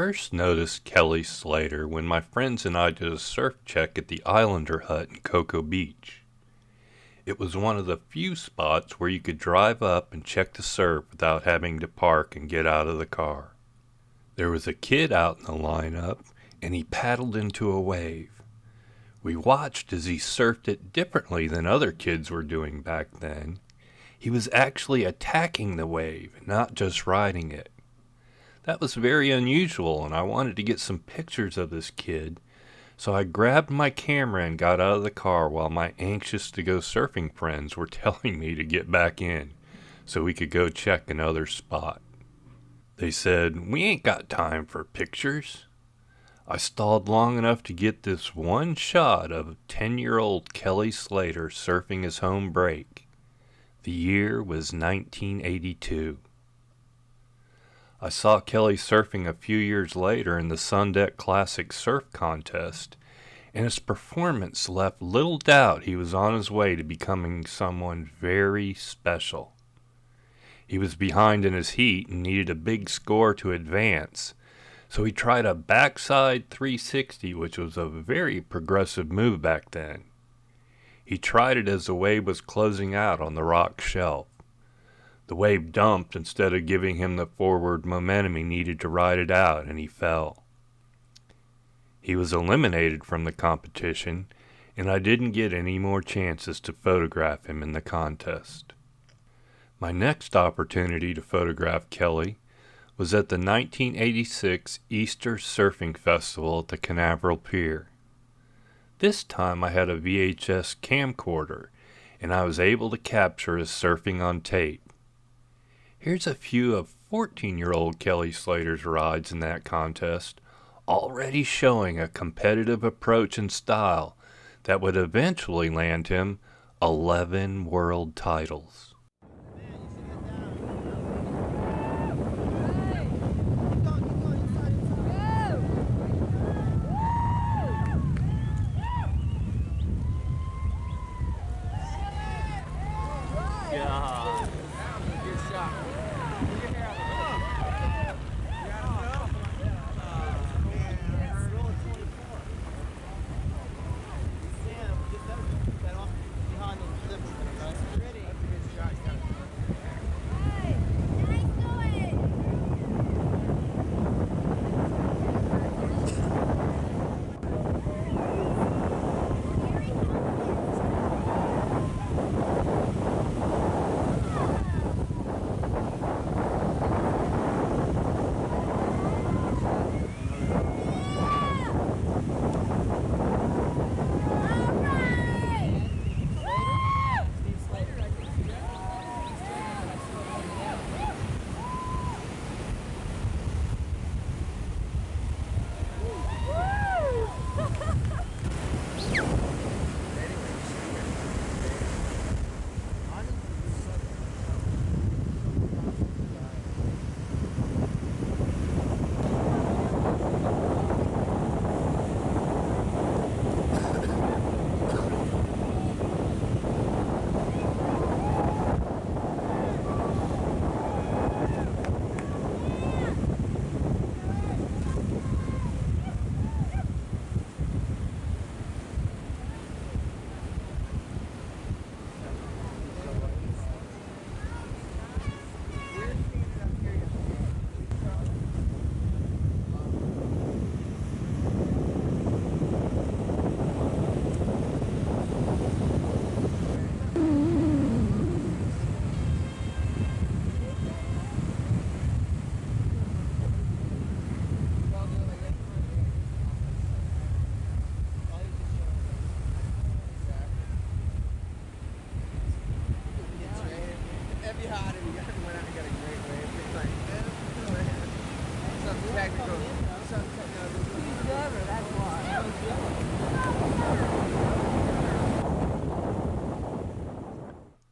first noticed Kelly Slater when my friends and I did a surf check at the Islander Hut in Cocoa Beach. It was one of the few spots where you could drive up and check the surf without having to park and get out of the car. There was a kid out in the lineup, and he paddled into a wave. We watched as he surfed it differently than other kids were doing back then. He was actually attacking the wave, not just riding it. That was very unusual, and I wanted to get some pictures of this kid, so I grabbed my camera and got out of the car while my anxious-to-go surfing friends were telling me to get back in so we could go check another spot. They said, "We ain't got time for pictures." I stalled long enough to get this one shot of 10-year-old Kelly Slater surfing his home break. The year was 1982. I saw Kelly surfing a few years later in the Sundeck Classic Surf Contest, and his performance left little doubt he was on his way to becoming someone very special. He was behind in his heat and needed a big score to advance, so he tried a backside 360, which was a very progressive move back then. He tried it as the wave was closing out on the rock shelf. The wave dumped instead of giving him the forward momentum he needed to ride it out, and he fell. He was eliminated from the competition, and I didn't get any more chances to photograph him in the contest. My next opportunity to photograph Kelly was at the 1986 Easter Surfing Festival at the Canaveral Pier. This time I had a VHS camcorder, and I was able to capture his surfing on tape. Here's a few of 14-year-old Kelly Slater's rides in that contest, already showing a competitive approach and style that would eventually land him 11 world titles.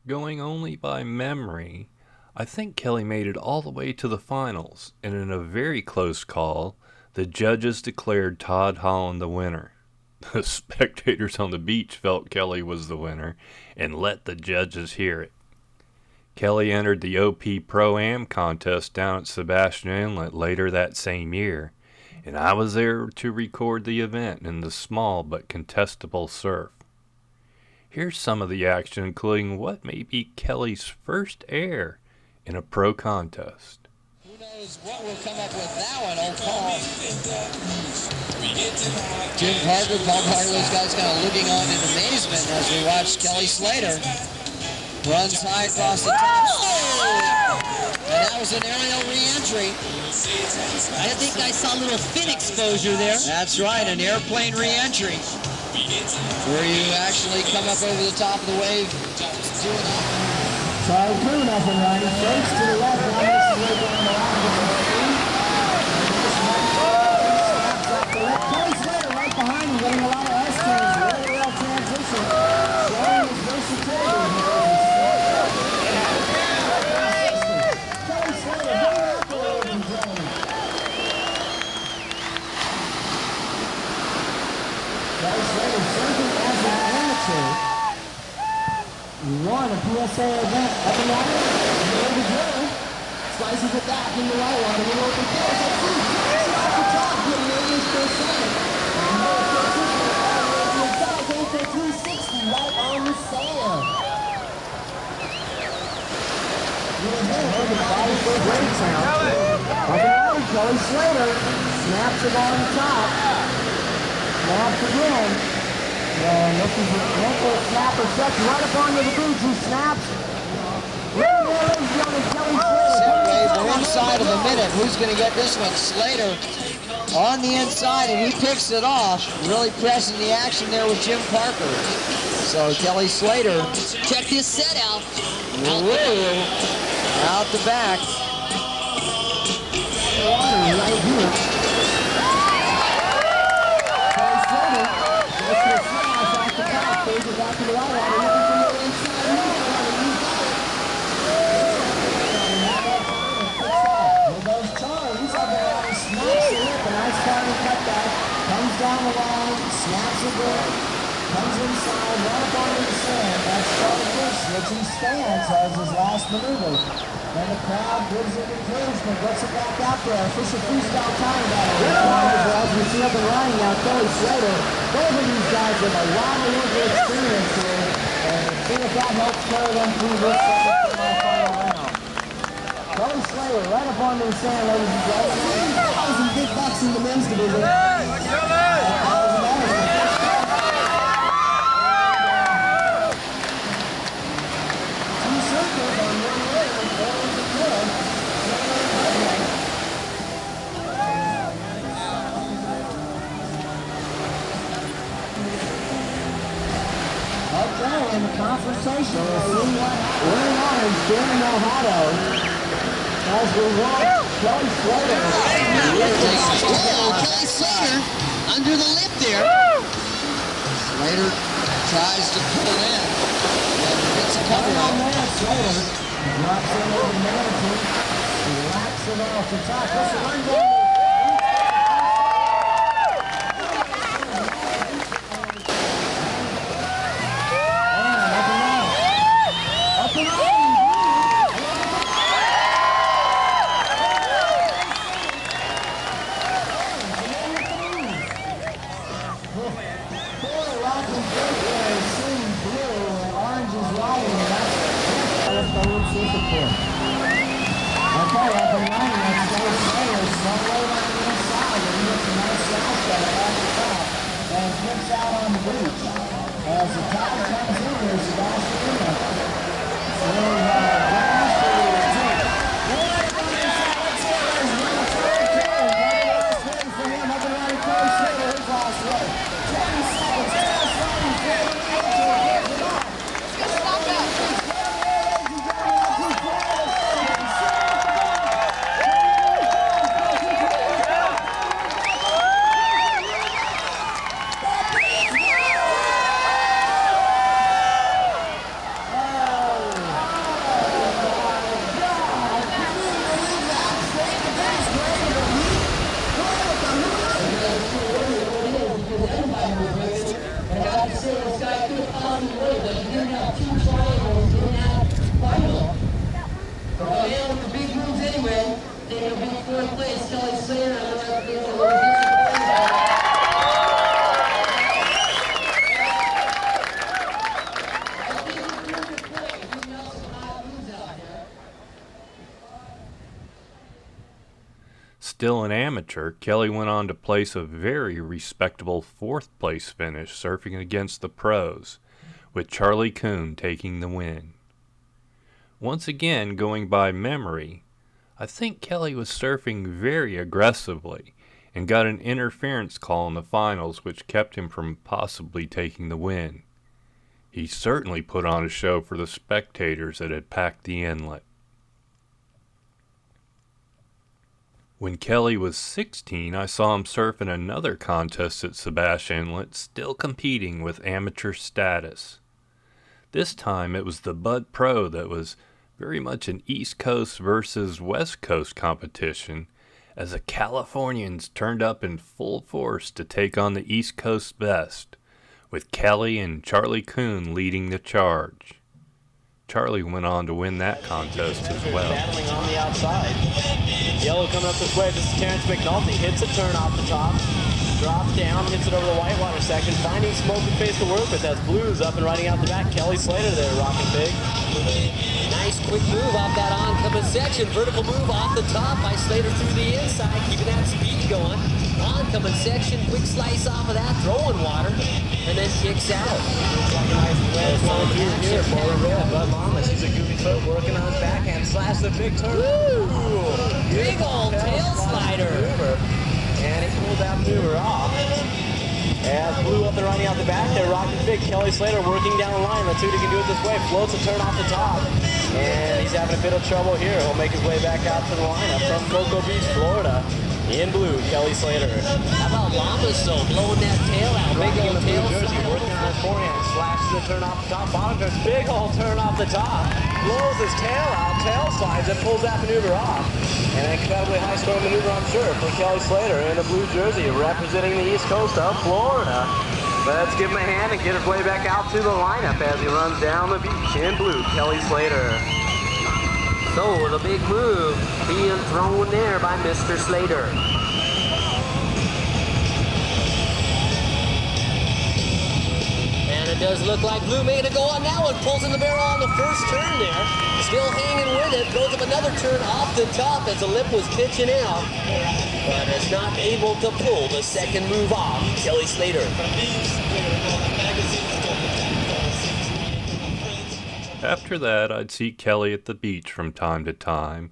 Going only by memory, I think Kelly made it all the way to the finals, and in a very close call, the judges declared Todd Holland the winner. The spectators on the beach felt Kelly was the winner and let the judges hear it. Kelly entered the OP Pro-Am contest down at Sebastian Inlet later that same year, and I was there to record the event in the small but contestable surf. Here's some of the action, including what may be Kelly's first air in a pro contest. Who knows what will come up with now in old Paul. Jim Parker, Paul Parker, those guys kind of looking on in amazement as we watch Kelly Slater runs high across the top. And that was an aerial re-entry. I think I saw a little fin exposure there. That's right, an airplane re-entry, where you actually come up over the top of the wave. Sorry, 2-0, Ronnie. Fakes to the left, now makes his way down the line. Kelly Slater right behind him, getting a lot of S-turns. Really well transition. Showing his versatility here. Kelly Slater, bring it up, ladies and gentlemen. Kelly Slater surfing as an amateur. He won a PSA event up and down. There we go. Slices it back in the right one. And the open field. So free. It's off the top. Getting radius per second. And the inside going for 360 right on the sand. You're ahead. Look at the body for a great sound. Up and down. Kelly Slater snaps it on the top. Snaps again. Looking for ankle snapper, sets right up onto the boots, who snaps. We're inside of a minute. Who's going to get this one? Slater on the inside, and he picks it off. Really pressing the action there with Jim Parker. So Kelly Slater. Check this set out. Out the back. Right here. Kelly Slater. Back to the right water, looking for the inside. Here goes Charlie. He's up there, snaps the lip. A nice Charlie cutback. Comes down the line, snaps it good. Comes inside, right up onto the sand. That's Charlie Fish switching stance as his last maneuver. And the crowd gives him encouragement, gets it back out there. Official freestyle time battle. As we see up and running now, Kelly Slater. Both of these guys have a lot of local experience here, and see if that helps carry them through this final round. Kelly Slater right up onto the sand, ladies and gentlemen. $1,000 big bucks in the men's division. Two circles on one leg, and four on the floor. Okay, in the confrontation, we'll see what winning honors Danny Mojado as we watch Kelly Slater. Kelly Slater under the lip there. Slater tries to pull in. And gets a cover On on. that, Slater drops in over management, relaxes it off the top. This will run down. Okay, up and running, that's Kelly Slater, slow load on the inside, and he gets a nice south step at the top, and flips out on the beach. As the tide comes in, there's Sebastian. So, Josh, for him, up and running, Kelly Slater, his last leg. 20 seconds, 10 seconds, 10 With the big moves anyway, taking a big fourth place, Kelly Slater, still an amateur, Kelly went on to place a very respectable fourth place finish surfing against the pros, with Charlie Coon taking the win. Once again, going by memory, I think Kelly was surfing very aggressively and got an interference call in the finals which kept him from possibly taking the win. He certainly put on a show for the spectators that had packed the inlet. When Kelly was 16, I saw him surf in another contest at Sebastian Inlet, still competing with amateur status. This time it was the Bud Pro that was very much an East Coast versus West Coast competition, as the Californians turned up in full force to take on the East Coast best, with Kelly and Charlie Coon leading the charge. Charlie went on to win that contest as well. Battling on the outside. Yellow coming up this way. This is Terrence McNulty. Hits a turn off the top. Drops down, hits it over the whitewater section. Finding smoky face to work with. That's Blues up and riding out the back. Kelly Slater there, rocking big. Nice quick move off that oncoming section. Vertical move off the top by Slater through the inside, keeping that speed going. Oncoming section, quick slice off of that, throwing water, and then kicks out. Looks like a nice wedge going through here for a red. Bud Lamas, he's a goofy foot working on his backhand. Slash the big turn. Woo! Big old tail slider. Maneuver. And he pulled that maneuver off. As Blue up and running out the back there, rocking big. Kelly Slater working down the line. Let's see what he can do it this way. Floats a turn off the top. And he's having a bit of trouble here. He'll make his way back out to the lineup from Cocoa Beach, Florida. In blue, Kelly Slater. How about Llamas though, blowing that tail out? Big Rocking old the blue tail jersey, slider. working on his forehand. Slashes the turn off the top. Bottom turns, big old turn off the top. Blows his tail out, tail slides, and pulls that maneuver off. And an incredibly high score maneuver, I'm sure, for Kelly Slater in the blue jersey, representing the East Coast of Florida. Let's give him a hand and get his way back out to the lineup as he runs down the beach in blue, Kelly Slater. So the big move being thrown there by Mr. Slater. And it does look like Blue made a go on that one. Pulls in the barrel on the first turn there. Still hanging with it. Throws up another turn off the top as the lip was pitching out. But is not able to pull the second move off. Kelly Slater. After that, I'd see Kelly at the beach from time to time,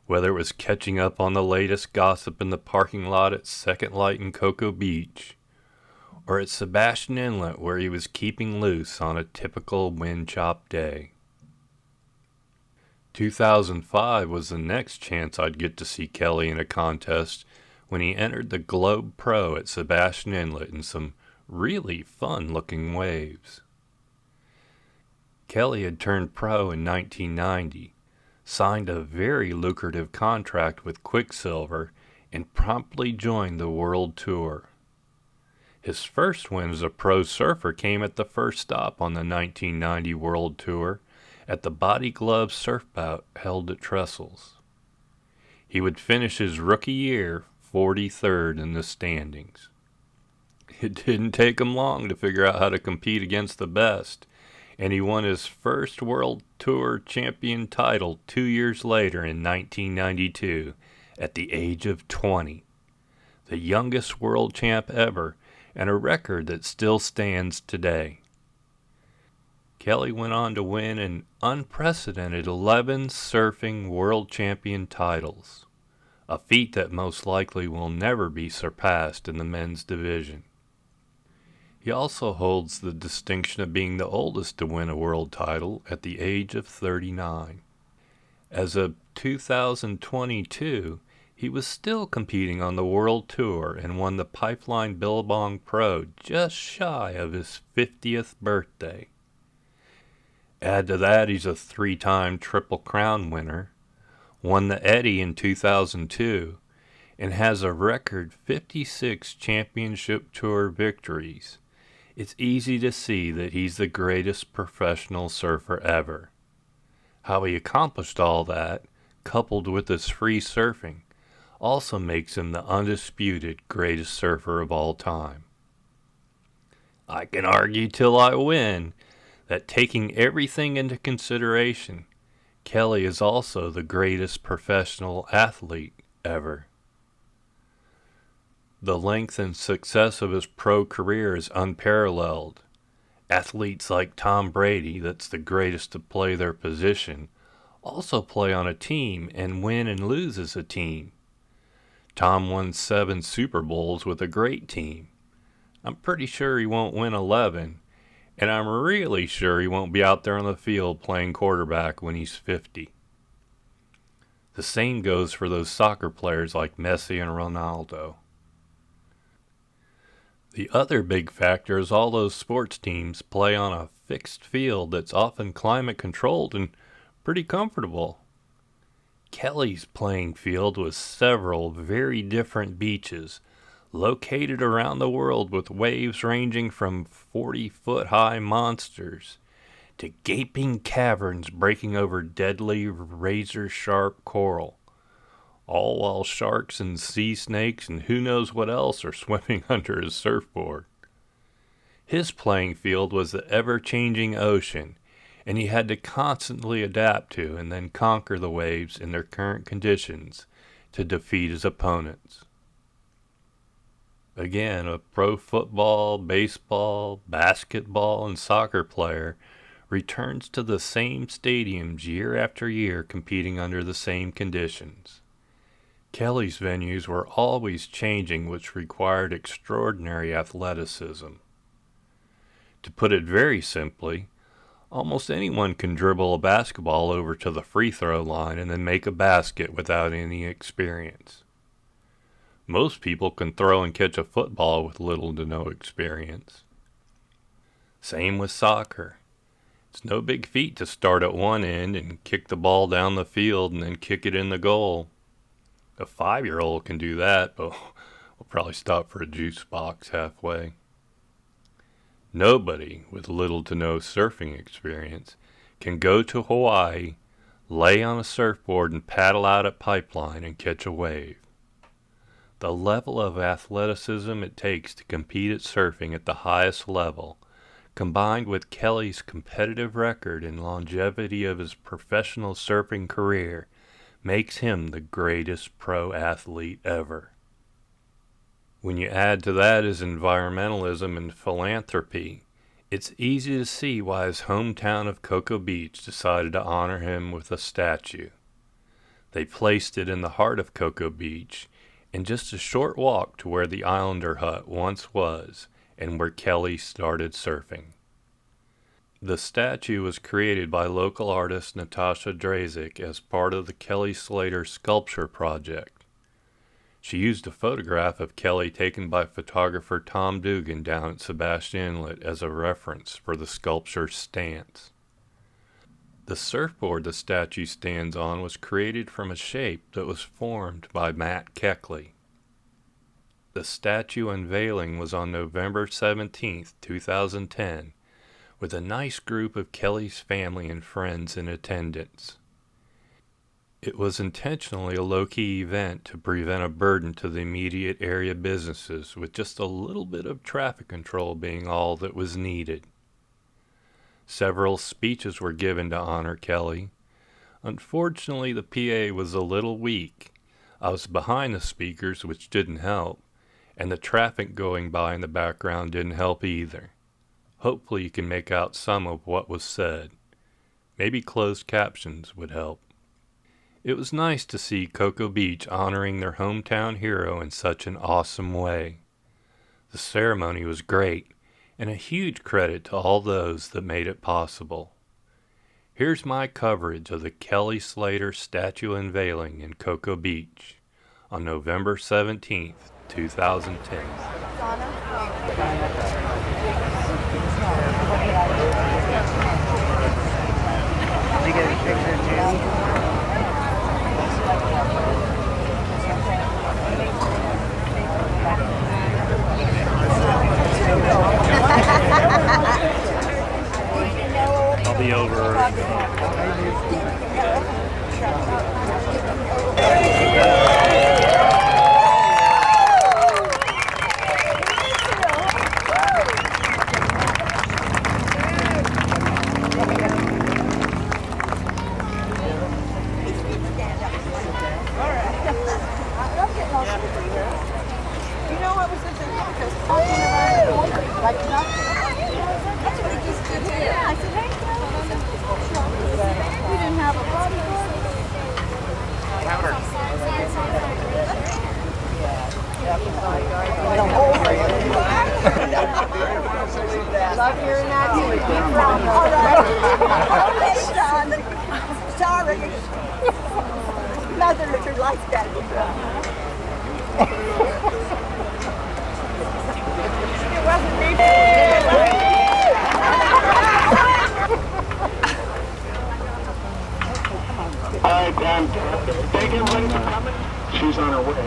whether it was catching up on the latest gossip in the parking lot at Second Light in Cocoa Beach, or at Sebastian Inlet where he was keeping loose on a typical wind-chopped day. 2005 was the next chance I'd get to see Kelly in a contest when he entered the Globe Pro at Sebastian Inlet in some really fun-looking waves. Kelly had turned pro in 1990, signed a very lucrative contract with Quicksilver, and promptly joined the World Tour. His first win as a pro surfer came at the first stop on the 1990 World Tour at the Body Glove Surf Bout held at Trestles. He would finish his rookie year 43rd in the standings. It didn't take him long to figure out how to compete against the best, and he won his first World Tour champion title 2 years later in 1992 at the age of 20, the youngest world champ ever, and a record that still stands today. Kelly went on to win an unprecedented 11 surfing world champion titles, a feat that most likely will never be surpassed in the men's division. He also holds the distinction of being the oldest to win a world title at the age of 39. As of 2022, he was still competing on the World Tour and won the Pipeline Billabong Pro just shy of his 50th birthday. Add to that, he's a 3-time Triple Crown winner, won the Eddie in 2002, and has a record 56 Championship Tour victories. It's easy to see that he's the greatest professional surfer ever. How he accomplished all that, coupled with his free surfing, also makes him the undisputed greatest surfer of all time. I can argue till I win that, taking everything into consideration, Kelly is also the greatest professional athlete ever. The length and success of his pro career is unparalleled. Athletes like Tom Brady, that's the greatest to play their position, also play on a team and win and lose as a team. Tom won 7 Super Bowls with a great team. I'm pretty sure he won't win 11, and I'm really sure he won't be out there on the field playing quarterback when he's 50. The same goes for those soccer players like Messi and Ronaldo. The other big factor is all those sports teams play on a fixed field that's often climate controlled and pretty comfortable. Kelly's playing field was several very different beaches located around the world with waves ranging from 40-foot high monsters to gaping caverns breaking over deadly razor-sharp coral, all while sharks and sea snakes and who knows what else are swimming under his surfboard. His playing field was the ever-changing ocean, and he had to constantly adapt to and then conquer the waves in their current conditions to defeat his opponents. Again, a pro football, baseball, basketball, and soccer player returns to the same stadiums year after year competing under the same conditions. Kelly's venues were always changing, which required extraordinary athleticism. To put it very simply, almost anyone can dribble a basketball over to the free throw line and then make a basket without any experience. Most people can throw and catch a football with little to no experience. Same with soccer. It's no big feat to start at one end and kick the ball down the field and then kick it in the goal. A 5-year-old can do that, but we'll probably stop for a juice box halfway. Nobody with little to no surfing experience can go to Hawaii, lay on a surfboard and paddle out at Pipeline and catch a wave. The level of athleticism it takes to compete at surfing at the highest level, combined with Kelly's competitive record and longevity of his professional surfing career, makes him the greatest pro athlete ever. When you add to that his environmentalism and philanthropy, it's easy to see why his hometown of Cocoa Beach decided to honor him with a statue. They placed it in the heart of Cocoa Beach, and just a short walk to where the Islander hut once was and where Kelly started surfing. The statue was created by local artist Natasha Drazich as part of the Kelly Slater Sculpture Project. She used a photograph of Kelly taken by photographer Tom Dugan down at Sebastian Inlet as a reference for the sculpture's stance. The surfboard the statue stands on was created from a shape that was formed by Kechele. The statue unveiling was on November 17, 2010, with a nice group of Kelly's family and friends in attendance. It was intentionally a low-key event to prevent a burden to the immediate area businesses, with just a little bit of traffic control being all that was needed. Several speeches were given to honor Kelly. Unfortunately, the PA was a little weak. I was behind the speakers, which didn't help, and the traffic going by in the background didn't help either. Hopefully you can make out some of what was said. Maybe closed captions would help. It was nice to see Cocoa Beach honoring their hometown hero in such an awesome way. The ceremony was great, and a huge credit to all those that made it possible. Here's my coverage of the Kelly Slater statue unveiling in Cocoa Beach on November 17th, 2010. Did you get a picture too? I'll be over. just talking around the corner like nothing. That's what he just did here. Yeah, I said, hey, Kelly, we didn't have a bodyguard. Love hearing that too. All right. Okay, son. Sorry. Mother liquor like that. It wasn't me. All right, thank everybody for coming. She's on her way.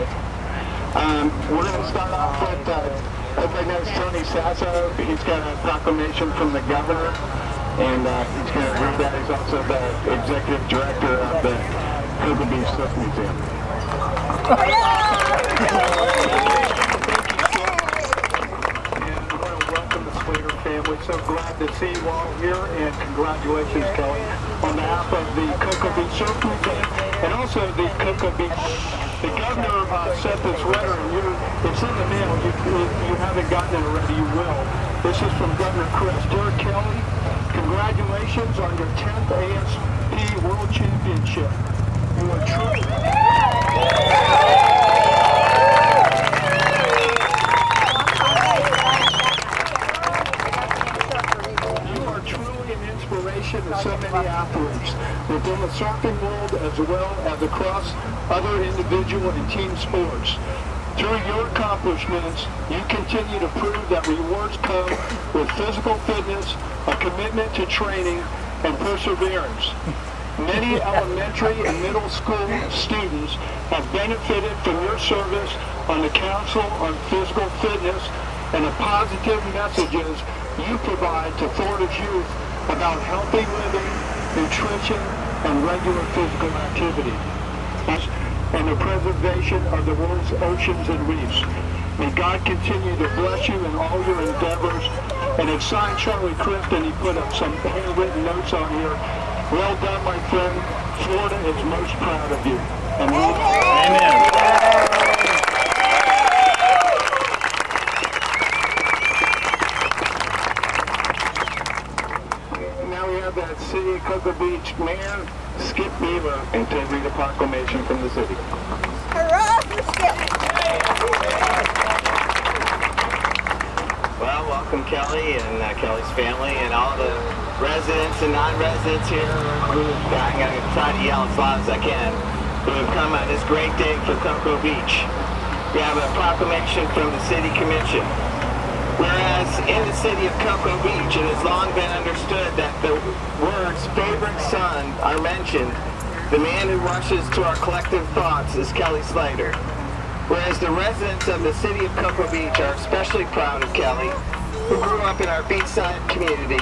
We're going to start off with, everybody knows Tony Sasso. He's got a proclamation from the governor, and he's going to read that. He's also the executive director of the Cocoa Beach Surf Museum. Slater family. So glad to see you all here, and congratulations, Kelly, on behalf of the Cocoa Beach Surf Museum and also the Cocoa Beach. The governor sent this letter, and it's in the mail. You haven't gotten it already, you will. This is from Governor Chris. Dear Kelly, congratulations on your 10th ASP World Championship. You are truly... To so many athletes within the surfing world as well as across other individual and team sports. Through your accomplishments, you continue to prove that rewards come with physical fitness, a commitment to training, and perseverance. Many elementary and middle school students have benefited from your service on the Council on Physical Fitness and the positive messages you provide to Florida's youth about healthy living, nutrition, and regular physical activity, and the preservation of the world's oceans and reefs. May God continue to bless you in all your endeavors. And it's signed Charlie Clifton. He put up some handwritten notes on here. Well done, my friend. Florida is most proud of you. And amen. That City of Cocoa Beach Mayor, Skip Beaver, and to read a proclamation from the city. Hurrah for Skip! Well, welcome Kelly and Kelly's family and all the residents and non-residents here who, I'm going to try to yell as loud as I can, who have come on this great day for Cocoa Beach. We have a proclamation from the City Commission. Whereas in the city of Cocoa Beach, it has long been understood that the words favorite son are mentioned, the man who rushes to our collective thoughts is Kelly Slater. Whereas the residents of the city of Cocoa Beach are especially proud of Kelly, who grew up in our beachside community,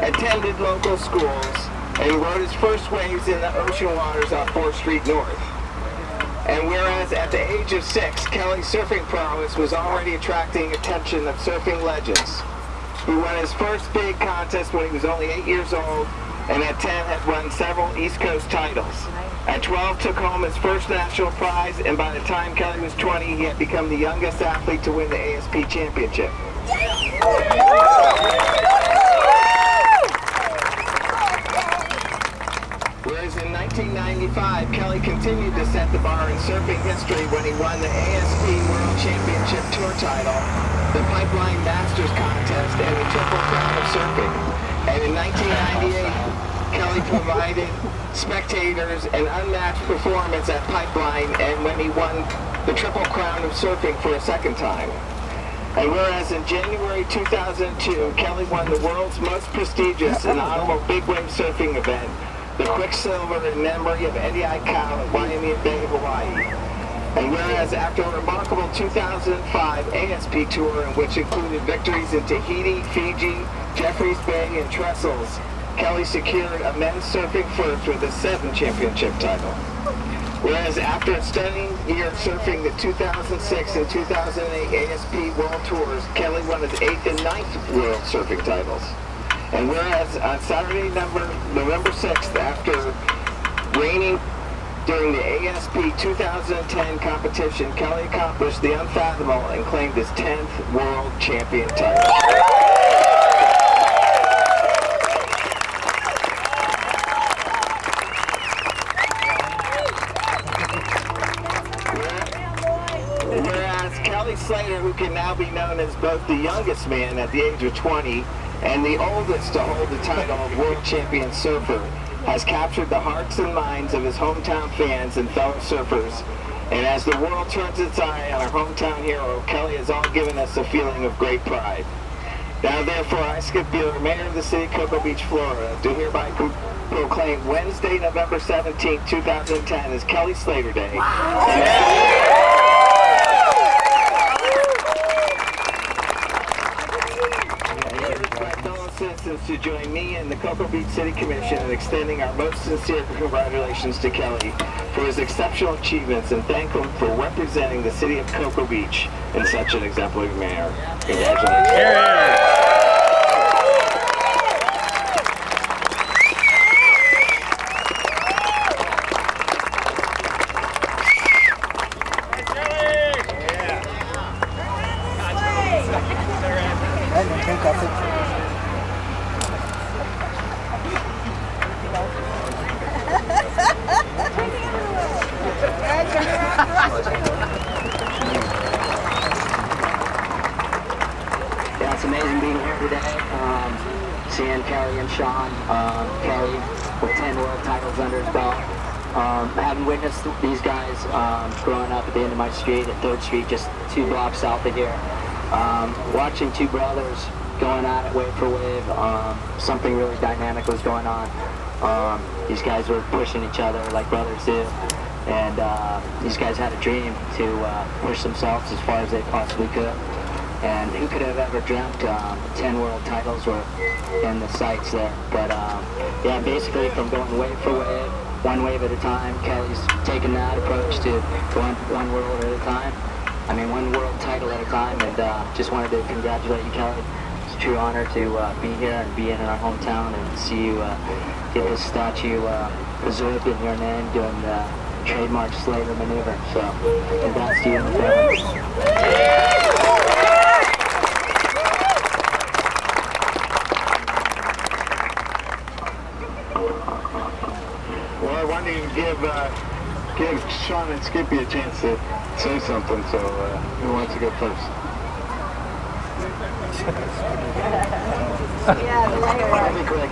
attended local schools, and rode his first waves in the ocean waters on 4th Street North. And whereas at the age of 6, Kelly's surfing prowess was already attracting attention of surfing legends. He won his first big contest when he was only 8 years old, and at 10 had won several East Coast titles. At 12, took home his first national prize, and by the time Kelly was 20, he had become the youngest athlete to win the ASP championship. Whereas in 1995, Kelly continued to set the bar in surfing history when he won the ASP World Championship Tour title, the Pipeline Masters Contest, and the Triple Crown of Surfing. And in 1998, Kelly provided spectators an unmatched performance at Pipeline, and when he won the Triple Crown of Surfing for a second time. And whereas in January 2002, Kelly won the world's most prestigious and honorable big wave surfing event, the Quicksilver in memory of Eddie Aikau at Waimea Bay, Hawaii. And whereas after a remarkable 2005 ASP tour in which included victories in Tahiti, Fiji, Jeffreys Bay, and Trestles, Kelly secured a men's surfing first with his 7th championship title. Whereas after a stunning year surfing the 2006 and 2008 ASP World Tours, Kelly won his 8th and 9th World Surfing titles. And whereas on Saturday, November 6th, after raining During the ASP 2010 competition, Kelly accomplished the unfathomable and claimed his 10th world champion title. Whereas Kelly Slater, who can now be known as both the youngest man at the age of 20 and the oldest to hold the title of world champion surfer, has captured the hearts and minds of his hometown fans and fellow surfers. And as the world turns its eye on our hometown hero, Kelly has all given us a feeling of great pride. Now therefore, I, Skip Bueller, Mayor of the City of Cocoa Beach, Florida, do hereby proclaim Wednesday, November 17, 2010 as Kelly Slater Day. Wow. Citizens to join me and the Cocoa Beach City Commission in extending our most sincere congratulations to Kelly for his exceptional achievements and thank him for representing the city of Cocoa Beach in such an exemplary manner. Congratulations. Yeah, it's amazing being here today, seeing Kelly and Sean. Kelly with 10 world titles under his belt. Having witnessed these guys growing up at the end of my street, at 3rd Street, just 2 blocks south of here. Watching 2 brothers going at it wave for wave, something really dynamic was going on. These guys were pushing each other like brothers do. And these guys had a dream to push themselves as far as they possibly could. And who could have ever dreamt 10 world titles were in the sights there. But yeah, basically from going wave for wave, 1 wave at a time, Kelly's taken that approach to going 1 world at a time. I mean, 1 world title at a time. And just wanted to congratulate you, Kelly. It's a true honor to be here and be in our hometown and see you get this statue preserved in your name doing the trademark Slater maneuver. So, congrats to you and the family. Well, I wanted to give Sean and Skippy a chance to say something, so who wants to go first? Yeah, later. I'll be quick.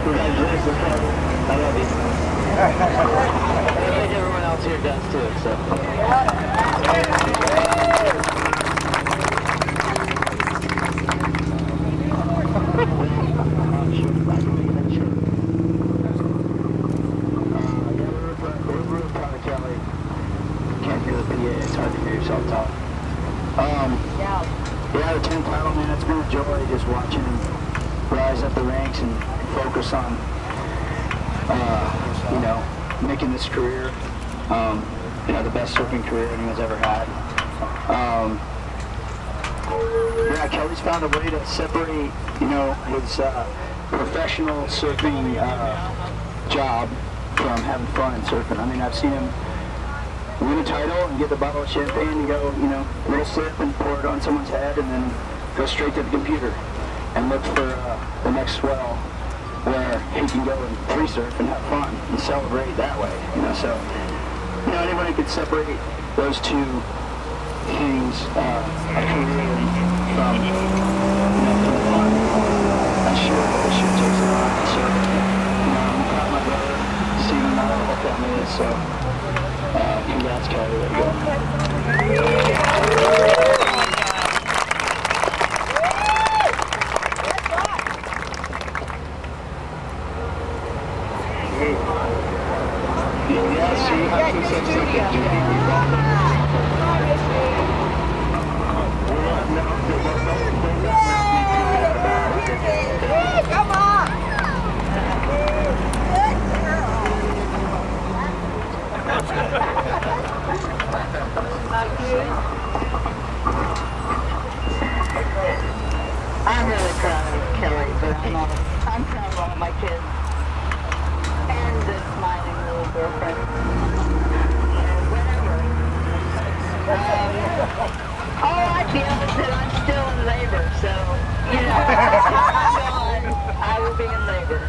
Congratulations, I love you. I think everyone else here does too, so. We're real proud of Kelly. Can't hear the PA, it's hard to hear yourself talk. Yeah, the 10th title, man, it's been a joy just watching him rise up the ranks and focus on you know, making this career, you know, the best surfing career anyone's ever had. Yeah, Kelly's found a way to separate, you know, his professional surfing job from having fun and surfing. I mean, I've seen him win a title and get the bottle of champagne and go, you know, little sip and pour it on someone's head and then go straight to the computer and look for the next swell where he can go and free surf and have fun and celebrate that way, you know. So, you know, anyone who could separate those 2 things, a career from, you know, from fun, that sure takes a lot. So, you know, I'm proud of my brother, seeing how the family is, so, congrats, Kelly, there you go. Come on! I feel that I'm still in labor, so, you know, I'm gone, I will be in labor.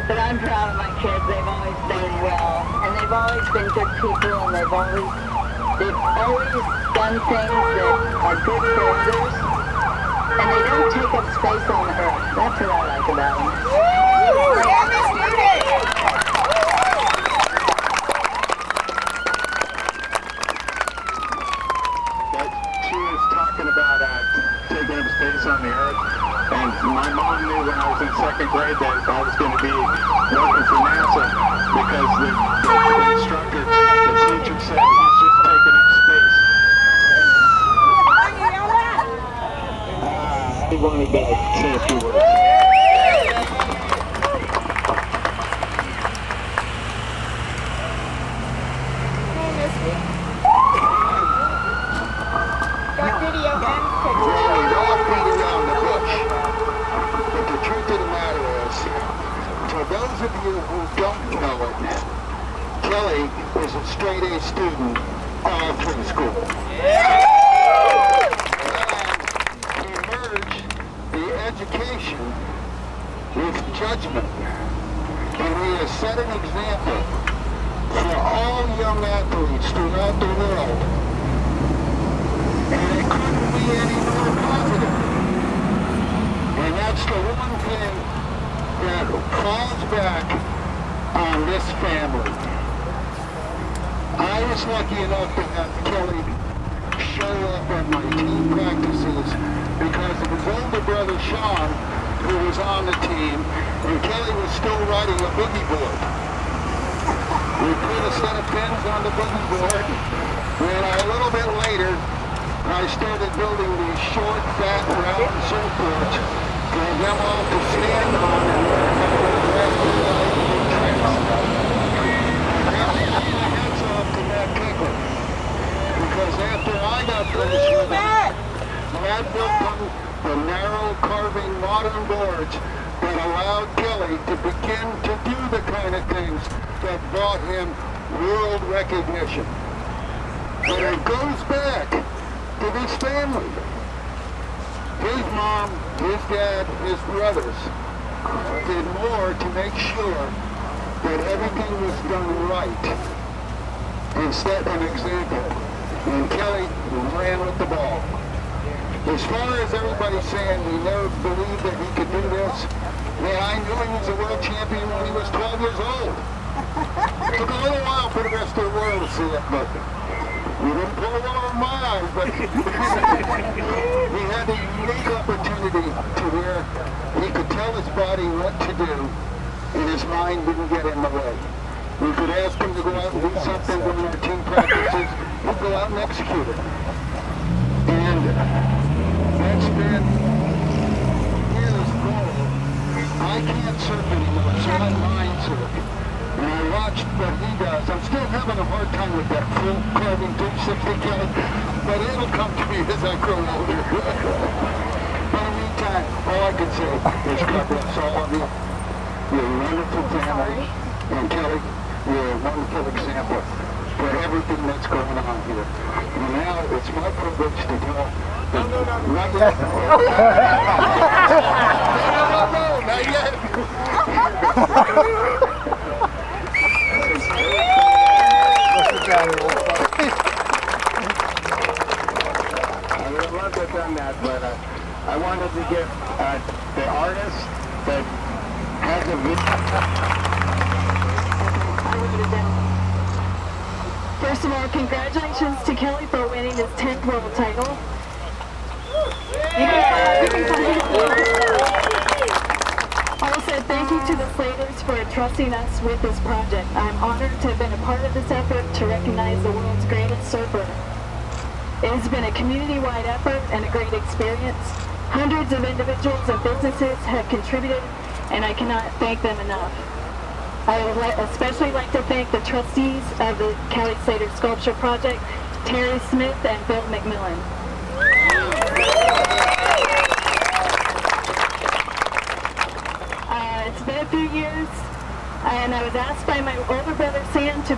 But I'm proud of my kids. They've always done well, and they've always been good people, and they've always done things that are good for others, and they don't take up space on the earth. That's what I like about them. She was talking about taking up space on the earth, and my mom knew when I was in second grade that I was going to be working for NASA because the instructor, the teacher said he's just taking up space. He wanted to say a few words. Those of you who don't know it, Kelly is a straight A student all through school. And he merged the education with judgment. And he has set an example for all young athletes throughout the world. And it couldn't be any more positive. And that's the one thing that falls back on this family. I was lucky enough to have Kelly show up at my team practices because of his older brother Sean, who was on the team, and Kelly was still riding a boogie board. We put a set of pins on the boogie board, and a little bit later, I started building these short, fat, round surfboards for them all to stand on and learn how to rest their life in tricks. I have to give my hats off to Matt Keeper, because after I got finished with him, Matt built them the narrow carving modern boards that allowed Kelly to begin to do the kind of things that brought him world recognition. But it goes back to this family. His mom, his dad, his brothers did more to make sure that everything was done right and set an example. And Kelly ran with the ball. As far as everybody's saying we never believed that he could do this, man, I knew he was a world champion when he was 12 years old. It took a little while for the rest of the world to see it, but we didn't pull it over my eyes, but we had a unique opportunity to where he could tell his body what to do, and his mind didn't get in the way. We could ask him to go out and do something during our team practices, he'd go out and execute it. And that's been his goal. I can't surf anymore, so I mind surf. And I watched what he does. I'm still having a hard time with that full carving 360 Kelly, but it'll come to me as I grow older. But in the meantime, all I can say is God bless all of you. You're a wonderful family. And Kelly, you're a wonderful example for everything that's going on here. And now it's my privilege to tell not yet. No, not yet. I would love to have done that, but I wanted to give the artist that has a First of all, congratulations to Kelly for winning his 10th world title. Also, thank you to the Slaters for entrusting us with this project. I'm honored to have been a part of this effort to recognize the world's greatest surfer. It has been a community-wide effort and a great experience. Hundreds of individuals and businesses have contributed, and I cannot thank them enough. I would especially like to thank the trustees of the Kelly Slater Sculpture Project, Terry Smith and Bill McMillan. It's been a few years, and I was asked by my older brother Sam to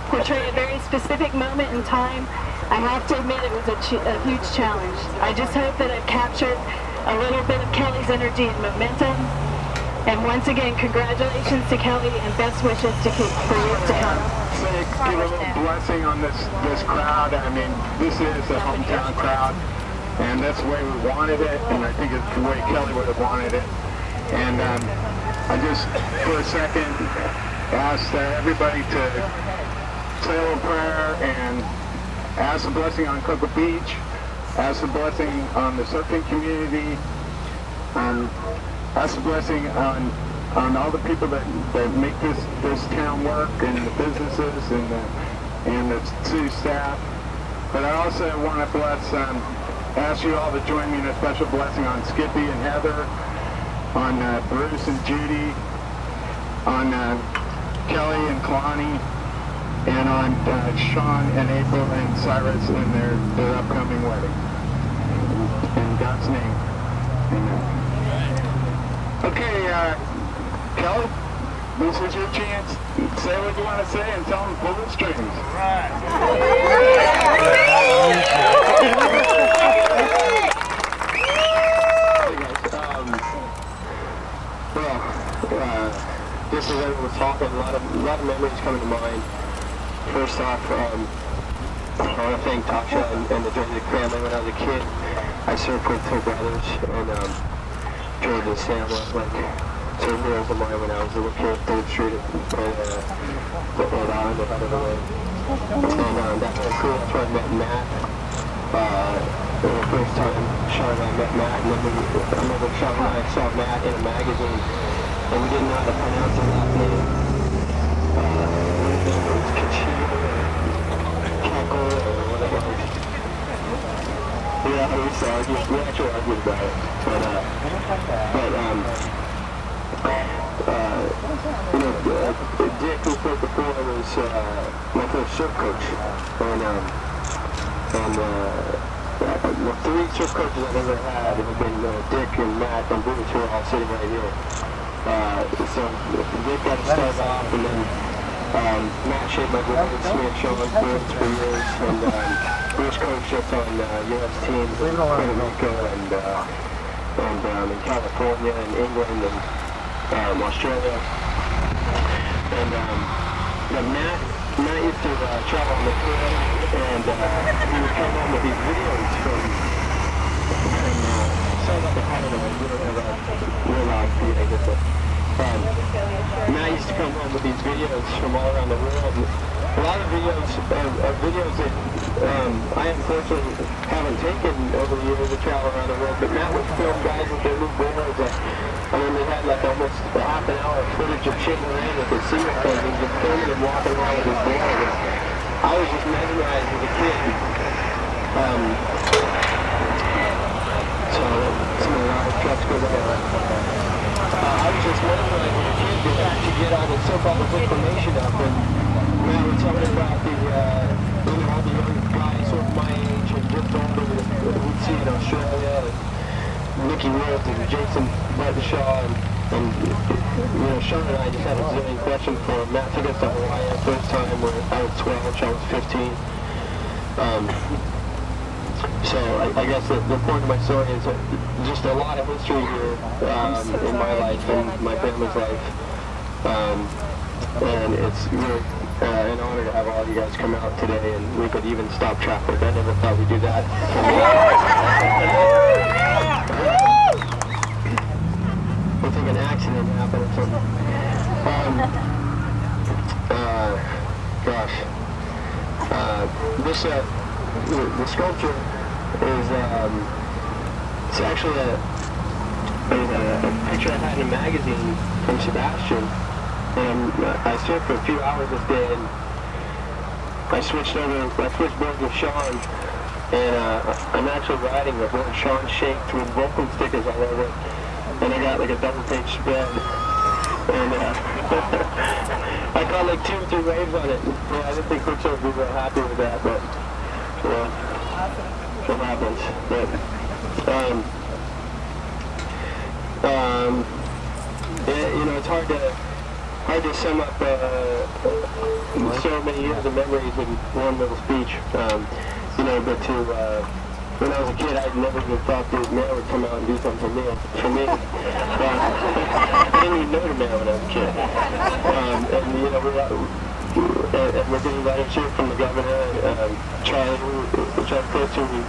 portray a very specific moment in time I have to admit it was a huge challenge. I just hope that I've captured a little bit of Kelly's energy and momentum. And once again, congratulations to Kelly and best wishes to keep for years to come. Give a little blessing on this crowd. I mean, this is a hometown crowd, and that's the way we wanted it, and I think it's the way Kelly would have wanted it. And I just, for a second, asked everybody to say a little prayer and ask a blessing on Cocoa Beach, ask a blessing on the surfing community, ask a blessing on all the people that make this town work, and the businesses and the city staff. But I also want to ask you all to join me in a special blessing on Skippy and Heather, on Bruce and Judy, on Kelly and Kalani, and on Sean and April and Cyrus in their upcoming wedding. In God's name, amen. Okay, Kelly, this is your chance. Say what you want to say and tell them to pull the strings. Just as everyone was talking, a lot of memories coming to mind. First off, I want to thank Tasha and the Drazich family. When I was a kid, I served with her brothers, and George and Sam was like two heroes of mine when I was a little kid, 3rd Street at Rhode Island, out of the way. And that was cool. That's where I met Matt. The first time Sean and I met Matt, and then I remember Sean and I saw Matt in a magazine, and we didn't know how to pronounce his last name. It was Kechele or whatever. Yeah, we actually argued about it. Dick, who spoke before, was my first surf coach. And the 3 surf coaches I've ever had have been Dick and Matt and Bruce, who are all sitting right here. So Dick got to start off, and then Matt shaped my boards, me and Sean boards for years, and Bruce coached us on U.S. teams in Puerto Rico and in California and England and Australia. And Matt used to travel on the trail, and he would come home with these videos from sorry about the pattern noise, we don't have a real loud feed, I guess. Matt used to come home with these videos from all around the world. A lot of videos are videos that I unfortunately haven't taken over the years to travel around the world, but Matt would film guys with their new boards. I mean, they had like almost a half an hour of footage of Chicken Lane with his sea things and just filming him walking around with his board. I was just mesmerized as a kid. So, some of the loud trucks go by. I was just mesmerized as a kid to get all the soap opera information up, and Matt was talking about all the young guys sort of my age and just older that we'd see in Australia, and Nicky Woods and Jason Buttershaw, and Sean and I just had a zillion questions for him. Matt took us to Hawaii the first time where I was 12, Sean was 15. So I guess the point of my story is just a lot of history here in my life and my family's life. And it's really an honor to have all you guys come out today, and we could even stop traffic. I never thought we'd do that. I think an accident happened or something. The sculpture is it's actually a picture I had in a magazine from Sebastian. And I surfed for a few hours this day, and I switched boards with Sean, and I'm actually riding a board Sean shaped with Vulcan stickers all over it, and I got like a double-page spread, and I caught like 2 or 3 waves on it. Yeah, I didn't think Quicksilver would be real happy with that, but what happens. But, it's hard to sum up so many years of memories in one little speech. you know, but to, when I was a kid, I never even thought that Mayor would come out and do something for me. I didn't even know the Mayor when I was a kid. And, you know, we're getting letters here from the governor, Charlie Closer, we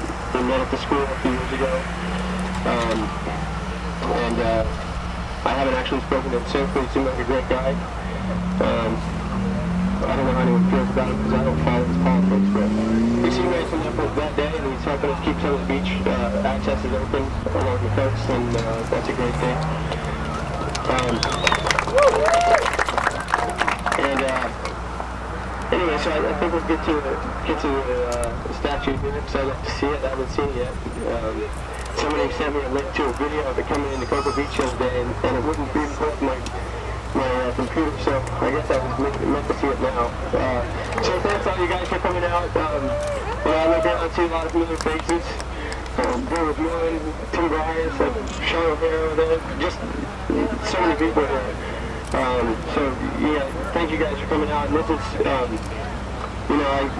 met at the school a few years ago. And I haven't actually spoken to him since, but he seemed like a great guy. I don't know how anyone feels about him because I don't follow his politics, but he seemed nice enough that day, and he's helping us keep some of the beach access is open along the coast, and that's a great thing. Anyway, so I think we'll get to the statue here because I'd like to see it. I haven't seen it yet. Somebody sent me a link to a video of it coming into Cocoa Beach the other day, and it wouldn't be pull up my computer, so I guess I was meant to see it now. So thanks all you guys for coming out. I look around and see a lot of familiar faces. Bill McMillan, Tim Bryant, Sean O'Hara, there, just so many people here. So yeah, thank you guys for coming out. And this is, you know,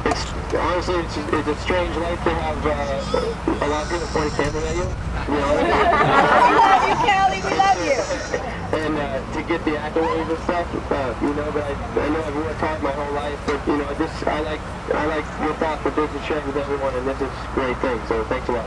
it's honestly it's a strange life to have a lot of people point a camera at you. You know, we love you, Kelly. We love you. And to get the accolades and stuff, you know, but I know I've worked hard my whole life, but you know, I like your thought for business sharing with everyone, and this is a great thing. So thanks a lot.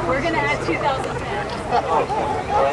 We're going to add 2010.